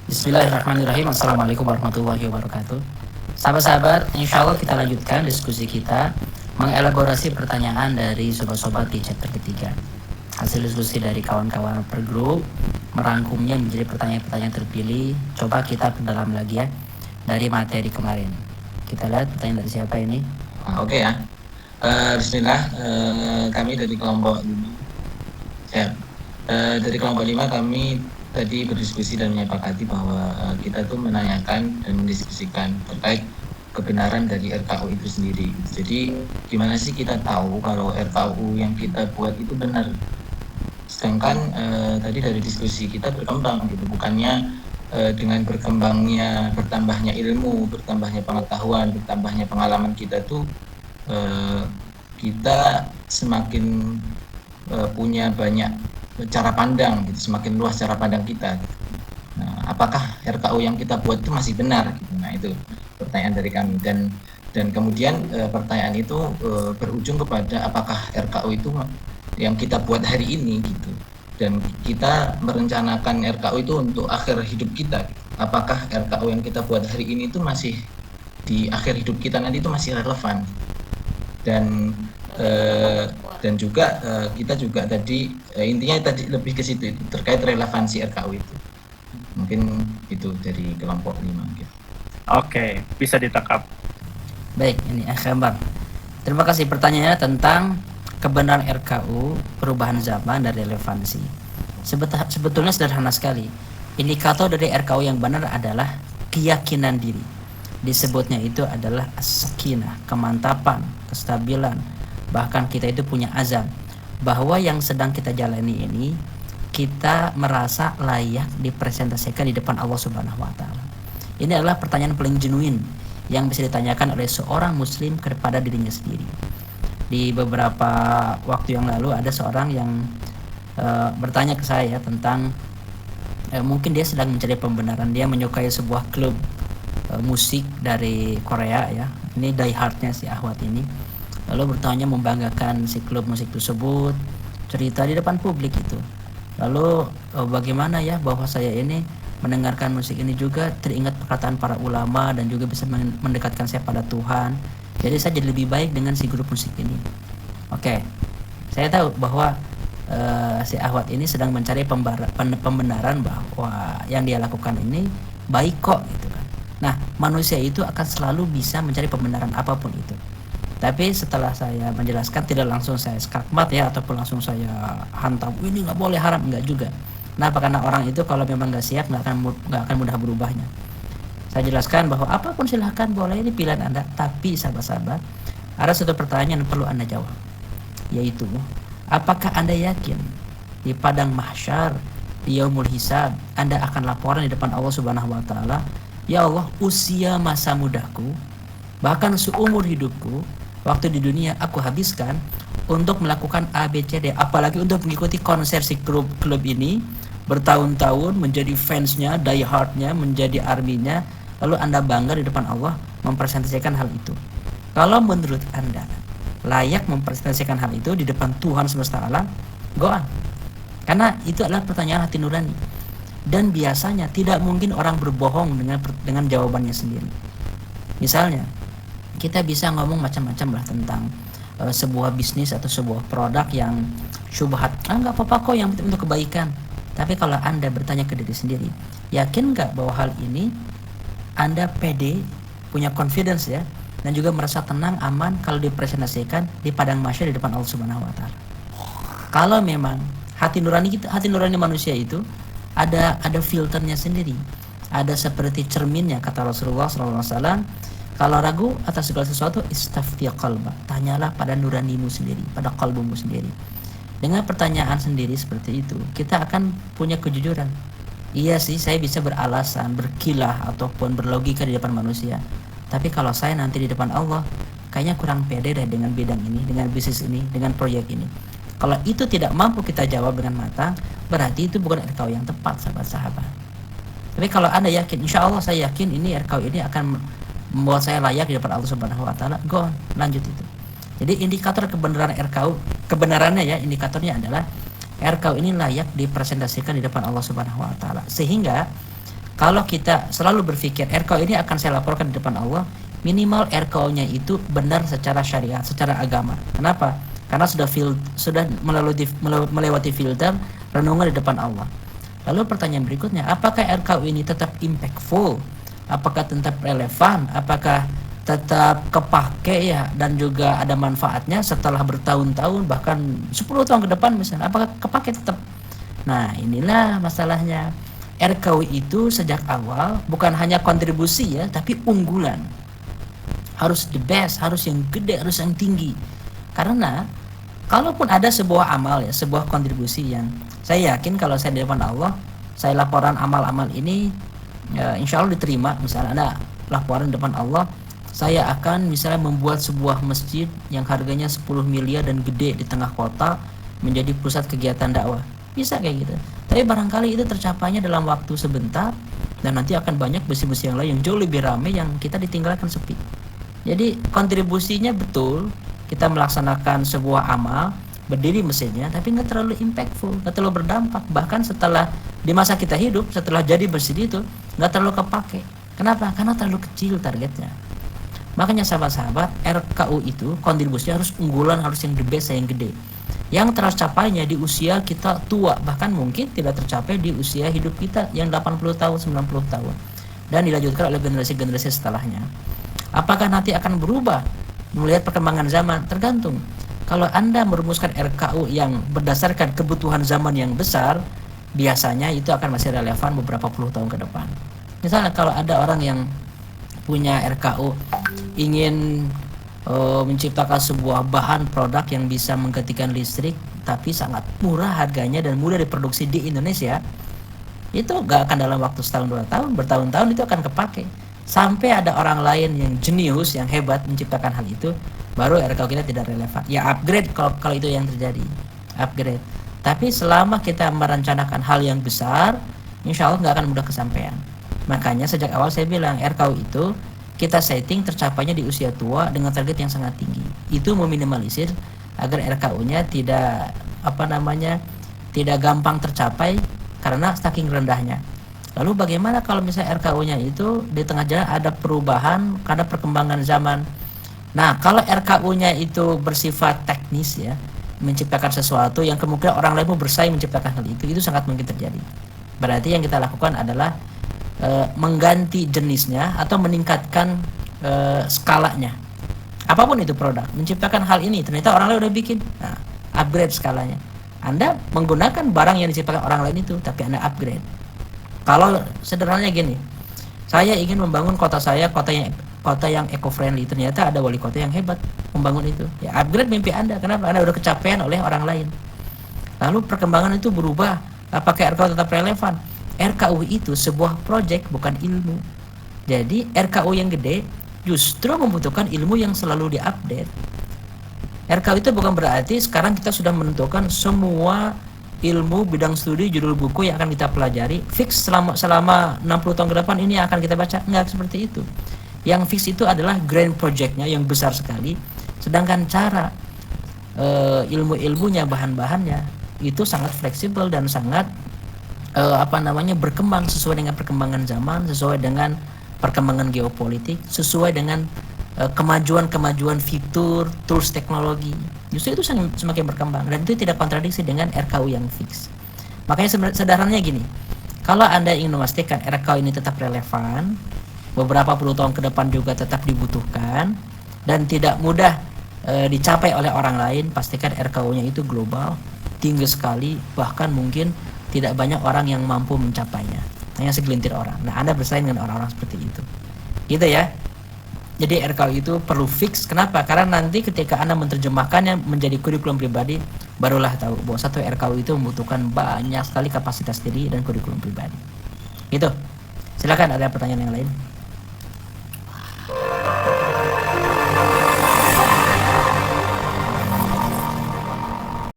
Bismillahirrahmanirrahim. Assalamualaikum warahmatullahi wabarakatuh. Sahabat-sahabat, insya Allah kita lanjutkan diskusi kita mengelaborasi pertanyaan dari sobat-sobat di chapter ketiga. Hasil diskusi dari kawan-kawan per grup merangkumnya menjadi pertanyaan-pertanyaan terpilih. Coba kita perdalam lagi ya dari materi kemarin. Kita lihat pertanyaan dari siapa ini. Oke ya. Bismillah. Kami dari kelompok 5. Dari kelompok 5 kami tadi berdiskusi dan menyepakati bahwa kita tuh menanyakan dan mendiskusikan terkait kebenaran dari RKU itu sendiri. Jadi gimana sih kita tahu kalau RKU yang kita buat itu benar? Sedangkan tadi dari diskusi kita berkembang gitu, bukannya dengan bertambahnya ilmu, bertambahnya pengetahuan, bertambahnya pengalaman kita tuh kita semakin punya banyak cara pandang gitu, semakin luas cara pandang kita gitu. Nah, apakah RKU yang kita buat itu masih benar gitu? Nah, itu pertanyaan dari kami dan kemudian pertanyaan itu berujung kepada apakah RKU itu yang kita buat hari ini gitu. Dan kita merencanakan RKU itu untuk akhir hidup kita. Apakah RKU yang kita buat hari ini itu masih di akhir hidup kita nanti itu masih relevan? Dan juga kita juga tadi intinya tadi lebih ke situ terkait relevansi RKU itu. Mungkin itu dari kelompok 5 gitu. Oke, bisa ditangkap. Baik, ini Akhambar. Terima kasih pertanyaannya tentang kebenaran RKU, perubahan zaman dan relevansi. Sebetulnya sederhana sekali. Indikator dari RKU yang benar adalah keyakinan diri. Disebutnya itu adalah as-sakinah, kemantapan, kestabilan. Bahkan kita itu punya azam bahwa yang sedang kita jalani ini kita merasa layak dipresentasikan di depan Allah Subhanahu wa taala. Ini adalah pertanyaan paling genuine yang bisa ditanyakan oleh seorang muslim kepada dirinya sendiri. Di beberapa waktu yang lalu ada seorang yang bertanya ke saya tentang mungkin dia sedang mencari pembenaran. Dia menyukai sebuah klub musik dari Korea ya. Ini die hardnya si Ahwat ini. Lalu bertanya membanggakan si klub musik tersebut, cerita di depan publik itu. Lalu bagaimana ya bahwa saya ini mendengarkan musik ini juga teringat perkataan para ulama dan juga bisa mendekatkan saya pada Tuhan. Jadi saya jadi lebih baik dengan si grup musik ini. Oke, saya tahu bahwa si Ahwat ini sedang mencari pembenaran bahwa yang dia lakukan ini baik kok gitu kan. Nah, manusia itu akan selalu bisa mencari pembenaran apapun itu. Tapi setelah saya menjelaskan, tidak langsung saya skakmat ya ataupun langsung saya hantam ini nggak boleh, haram, nggak juga. Kenapa? Karena orang itu kalau memang nggak siap nggak akan mudah berubahnya. Saya jelaskan bahwa apapun silahkan, boleh, ini pilihan Anda. Tapi sahabat-sahabat, ada satu pertanyaan yang perlu Anda jawab, yaitu apakah Anda yakin di padang mahsyar, di yaumul hisab, Anda akan laporan di depan Allah Subhanahu wa taala, ya Allah, usia masa mudaku bahkan seumur hidupku waktu di dunia aku habiskan untuk melakukan ABCD, apalagi untuk mengikuti konser si klub ini bertahun-tahun, menjadi fansnya, die hardnya, menjadi arminya, lalu Anda bangga di depan Allah mempresentasikan hal itu. Kalau menurut Anda layak mempresentasikan hal itu di depan Tuhan semesta alam, go on. Karena itu adalah pertanyaan hati nurani. Dan biasanya tidak mungkin orang berbohong dengan jawabannya sendiri. Misalnya kita bisa ngomong macam-macam lah tentang sebuah bisnis atau sebuah produk yang syubhat, nggak apa-apa kok, yang penting untuk kebaikan. Tapi kalau Anda bertanya ke diri sendiri, yakin nggak bahwa hal ini Anda pede, punya confidence ya, dan juga merasa tenang, aman kalau dipresentasikan di padang mahsyar di depan Allah Subhanahu wa taala. Kalau memang hati nurani manusia itu ada filternya sendiri, ada seperti cerminnya, kata Rasulullah SAW. Kalau ragu atas segala sesuatu, istafti qalba, tanyalah pada nuranimu sendiri, pada kalbumu sendiri. Dengan pertanyaan sendiri seperti itu, kita akan punya kejujuran. Iya sih, saya bisa beralasan, berkilah ataupun berlogika di depan manusia. Tapi kalau saya nanti di depan Allah, kayaknya kurang pede deh dengan bidang ini, dengan bisnis ini, dengan proyek ini. Kalau itu tidak mampu kita jawab dengan matang, berarti itu bukan RKU yang tepat, sahabat-sahabat. Tapi kalau Anda yakin, insya Allah saya yakin ini RKU ini akan membuat saya layak di depan Allah Subhanahu wa taala, go on, lanjut itu. Jadi indikator kebenaran RKU, kebenarannya ya, indikatornya adalah RKU ini layak dipresentasikan di depan Allah Subhanahu wa taala. Sehingga Kalau kita selalu berpikir RKU ini akan saya laporkan di depan Allah, minimal RKU-nya itu benar secara syariat, secara agama. Kenapa? Karena sudah melewati filter renungan di depan Allah. Lalu pertanyaan berikutnya, apakah RKU ini tetap impactful? Apakah tetap relevan? Apakah tetap kepake ya, dan juga ada manfaatnya setelah bertahun-tahun, bahkan 10 tahun ke depan misalnya, apakah kepake tetap? Nah, inilah masalahnya. RKU itu sejak awal bukan hanya kontribusi ya, tapi unggulan. Harus the best, harus yang gede, harus yang tinggi. Karena kalaupun ada sebuah amal ya, sebuah kontribusi yang saya yakin kalau saya di depan Allah, saya laporan amal-amal ini ya, insya Allah diterima. Misalnya ada laporan di depan Allah, saya akan misalnya membuat sebuah masjid yang harganya 10 miliar dan gede di tengah kota menjadi pusat kegiatan dakwah. Bisa kayak gitu. Tapi barangkali itu tercapainya dalam waktu sebentar, dan nanti akan banyak besi-besi yang lain yang jauh lebih ramai yang kita ditinggalkan sepi. Jadi kontribusinya betul, kita melaksanakan sebuah amal, berdiri mesinnya, tapi nggak terlalu impactful, nggak terlalu berdampak. Bahkan setelah di masa kita hidup, setelah jadi masjid itu nggak terlalu kepake. Kenapa? Karena terlalu kecil targetnya. Makanya sahabat-sahabat, RKU itu kontribusinya harus unggulan, harus yang the best, yang gede. Yang tercapainya di usia kita tua, bahkan mungkin tidak tercapai di usia hidup kita yang 80 tahun, 90 tahun. Dan dilanjutkan oleh generasi-generasi setelahnya. Apakah nanti akan berubah melihat perkembangan zaman? Tergantung. Kalau Anda merumuskan RKU yang berdasarkan kebutuhan zaman yang besar, biasanya itu akan masih relevan beberapa puluh tahun ke depan. Misalnya kalau ada orang yang punya RKU ingin menciptakan sebuah bahan produk yang bisa menggantikan listrik tapi sangat murah harganya dan mudah diproduksi di Indonesia, itu gak akan dalam waktu setahun 2 tahun, bertahun-tahun itu akan kepake. Sampai ada orang lain yang jenius, yang hebat menciptakan hal itu, baru RKU kita tidak relevan. Ya upgrade kalau itu yang terjadi, upgrade. Tapi selama kita merencanakan hal yang besar, insya Allah nggak akan mudah kesampaian. Makanya sejak awal saya bilang RKU itu kita setting tercapainya di usia tua dengan target yang sangat tinggi. Itu meminimalisir agar RKU-nya tidak tidak gampang tercapai karena saking rendahnya. Lalu bagaimana kalau misalnya RKU-nya itu di tengah jalan ada perubahan karena perkembangan zaman? Nah, kalau RKU-nya itu bersifat teknis ya, menciptakan sesuatu yang kemungkinan orang lain mau bersaing menciptakan hal itu sangat mungkin terjadi. Berarti yang kita lakukan adalah mengganti jenisnya atau meningkatkan skalanya. Apapun itu produk, menciptakan hal ini ternyata orang lain udah bikin. Nah, upgrade skalanya. Anda menggunakan barang yang diciptakan orang lain itu, tapi Anda upgrade. Kalau sederhananya gini, saya ingin membangun kota saya, kota yang eco-friendly. Ternyata ada wali kota yang hebat membangun itu. Ya upgrade mimpi Anda. Kenapa? Anda udah kecapean oleh orang lain. Lalu perkembangan itu berubah. Apakah RKU tetap relevan? RKU itu sebuah project, bukan ilmu. Jadi RKU yang gede justru membutuhkan ilmu yang selalu diupdate. RKU itu bukan berarti sekarang kita sudah menentukan semua ilmu bidang studi, judul buku yang akan kita pelajari fix selama 60 tahun ke depan ini akan kita baca. Enggak seperti itu. Yang fix itu adalah grand projectnya yang besar sekali. Sedangkan cara ilmu-ilmunya, bahan-bahannya itu sangat fleksibel dan sangat berkembang sesuai dengan perkembangan zaman, sesuai dengan perkembangan geopolitik, sesuai dengan kemajuan fitur, tools teknologi. Justru itu semakin berkembang dan itu tidak kontradiksi dengan RKU yang fix. Makanya sederhananya gini, kalau Anda ingin memastikan RKU ini tetap relevan, beberapa puluh tahun ke depan juga tetap dibutuhkan dan tidak mudah dicapai oleh orang lain, pastikan RKU-nya itu global, tinggi sekali, bahkan mungkin tidak banyak orang yang mampu mencapainya, hanya segelintir orang. Nah, Anda bersaing dengan orang-orang seperti itu, gitu ya. Jadi RKU itu perlu fix. Kenapa? Karena nanti ketika Anda menerjemahkannya menjadi kurikulum pribadi, barulah tahu bahwa satu RKU itu membutuhkan banyak sekali kapasitas diri dan kurikulum pribadi. Gitu. Silakan, ada pertanyaan yang lain.